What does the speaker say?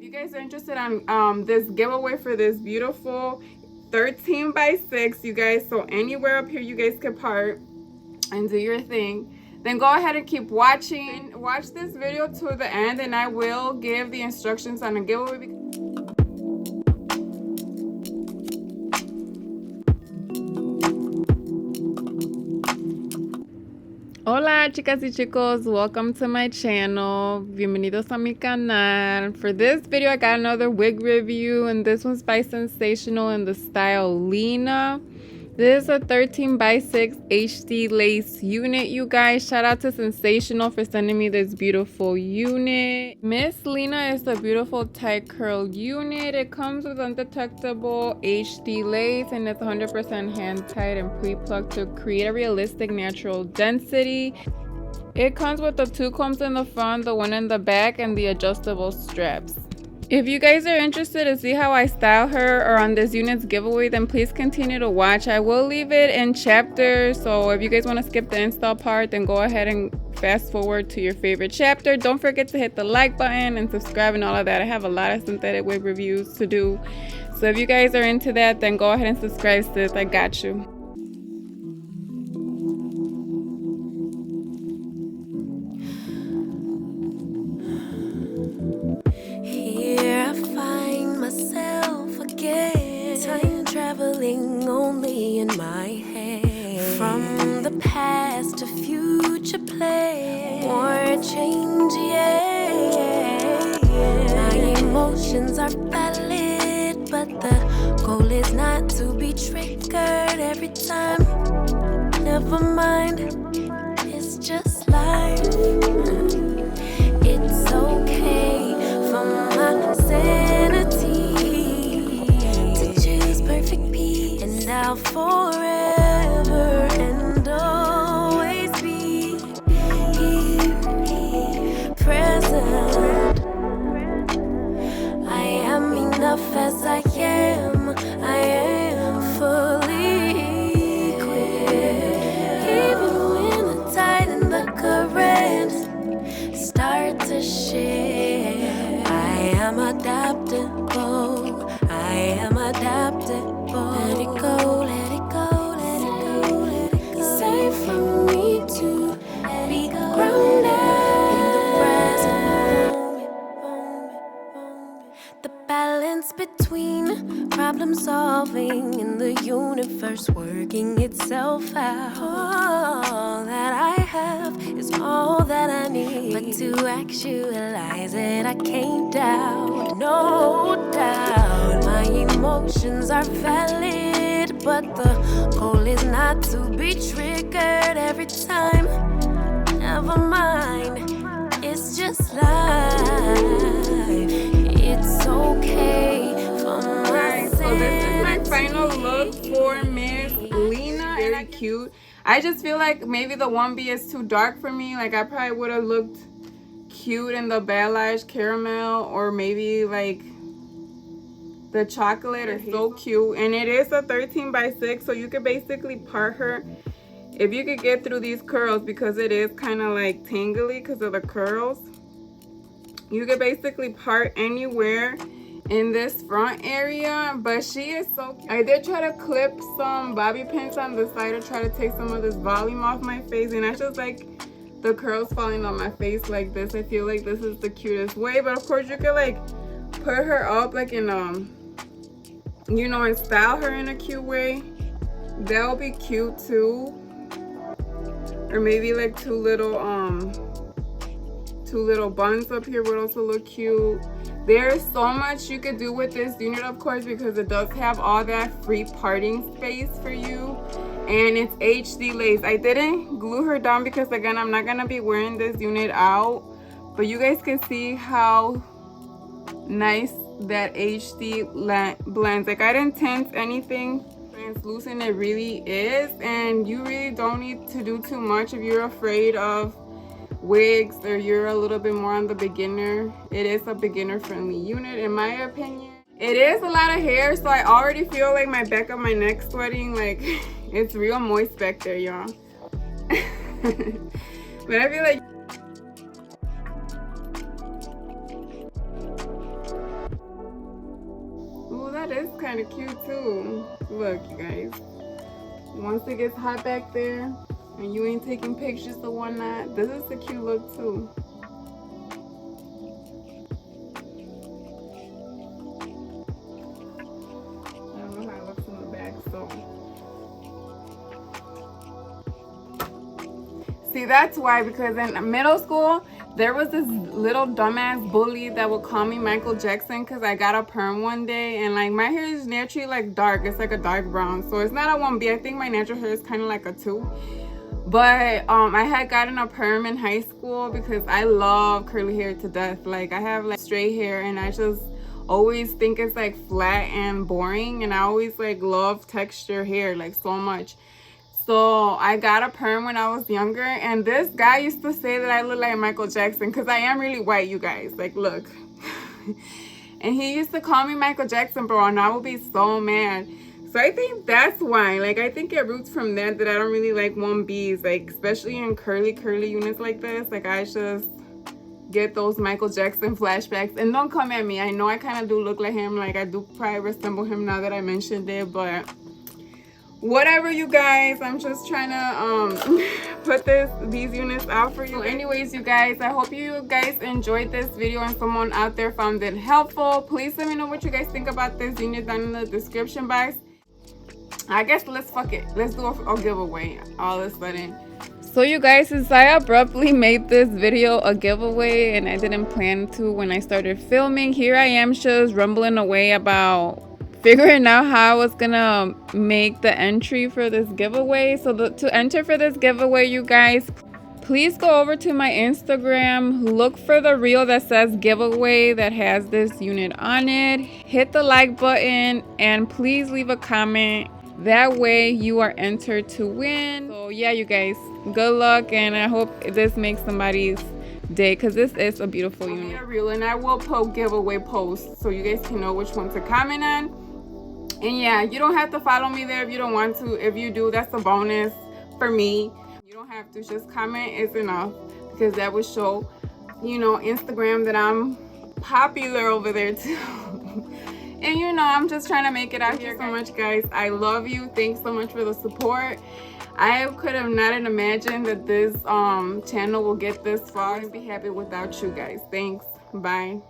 If you guys are interested on this giveaway for this beautiful 13 by 6, you guys, so anywhere up here you guys can part and do your thing, then go ahead and keep watching. Watch this video to the end, and I will give the instructions on the giveaway. Hola chicas y chicos, welcome to my channel. Bienvenidos a mi canal. For this video I got another wig review, and this one's by Sensational in the style Leena. This is a 13 by 6 HD lace unit, you guys. Shout out to Sensational for sending me this beautiful unit. Miss Leena is a beautiful tight curl unit. It comes with undetectable HD lace, and it's 100% hand tied and pre-plucked to create a realistic natural density. It comes with the 2 combs in the front, the 1 in the back, and the adjustable straps. If you guys are interested to see how I style her or on this unit's giveaway, then please continue to watch. I will leave it in chapters, so if you guys want to skip the install part, then go ahead and fast forward to your favorite chapter. Don't forget to hit the like button and subscribe and all of that. I have a lot of synthetic wig reviews to do, so if you guys are into that, then go ahead and subscribe, sis. I got you. Traveling only in my head, from the past to future play, or change, yeah. My emotions are valid, but the goal is not to be triggered every time. Never mind, it's just life. It's okay for my sanity. I'll forever and always be here, present. I am enough as I am. I am fully equipped. Even when the tide and the current start to shift, I am adaptable. I am adaptable. Let it go, let it go, let it go, let it go. Safe for me to be grounded in the present moment. The balance between problem solving and the universe working itself out. All that I have is all that I need, but to actualize it I can't doubt, no doubt. My emotions are valid, but the goal is not to be triggered every time. Never mind, it's just life. It's okay for my sanity. So this is my final look for Miss Leena. Very cute. I just feel like maybe the 1B is too dark for me. Like I probably would have looked cute in the Balayage Caramel, or maybe like the chocolate is so cute. And it is a 13 by 6, so you could basically part her if you could get through these curls, because it is kind of like tangly because of the curls. You could basically part anywhere in this front area, but she is so cute. I did try to clip some bobby pins on the side to try to take some of this volume off my face, and I just like the curls falling on my face like this. I feel like this is the cutest way, but of course you could like put her up like in you know, and style her in a cute way. That'll be cute too. Or maybe like two little buns up here would also look cute. There's so much you could do with this unit, of course, because it does have all that free parting space for you, and it's HD lace. I didn't glue her down because again I'm not gonna be wearing this unit out, but you guys can see how nice that HD blends. Like I didn't tint anything. Translucent it really is, and you really don't need to do too much if you're afraid of wigs or you're a little bit more on the beginner. It is a beginner friendly unit in my opinion. It is a lot of hair, so I already feel like my back of my neck sweating. Like it's real moist back there, y'all. But I feel like that is kind of cute too. Look, you guys. Once it gets hot back there and you ain't taking pictures or whatnot, this is a cute look too. I don't know how it looks in the back, so. See, that's why, because in middle school, there was this little dumbass bully that would call me Michael Jackson because I got a perm one day, and like my hair is naturally like dark. It's like a dark brown, so it's not a 1B. I think my natural hair is kind of like a 2. But I had gotten a perm in high school because I love curly hair to death. Like I have like straight hair, and I just always think it's like flat and boring, and I always like love texture hair like so much. So I got a perm when I was younger, and this guy used to say that I look like Michael Jackson because I am really white, you guys. Like, look. And he used to call me Michael Jackson, bro, and I would be so mad. So I think that's why. Like, I think it roots from that I don't really like 1Bs, like, especially in curly units like this. Like, I just get those Michael Jackson flashbacks. And don't come at me. I know I kind of do look like him. Like, I do probably resemble him now that I mentioned it, but whatever, you guys. I'm just trying to put these units out for you. So anyways, you guys, I hope you guys enjoyed this video and someone out there found it helpful. Please let me know what you guys think about this unit down in the description box. I guess let's do a giveaway all of a sudden. So you guys, since I abruptly made this video a giveaway and I didn't plan to when I started filming, here I am just rumbling away about figuring out how I was gonna make the entry for this giveaway. So to enter for this giveaway, you guys, please go over to my Instagram, look for the reel that says giveaway that has this unit on it, hit the like button, and please leave a comment. That way you are entered to win. So yeah, you guys, good luck, and I hope this makes somebody's day because this is a beautiful unit. And I will post giveaway posts so you guys can know which one to comment on. And yeah, you don't have to follow me there if you don't want to. If you do, that's a bonus for me. You don't have to. Just comment is enough because that would show, you know, Instagram that I'm popular over there too. And you know, I'm just trying to make it out here. So much, guys. I love you. Thanks so much for the support. I could have not imagined that this channel will get this far. I wouldn't be happy without you guys. Thanks. Bye.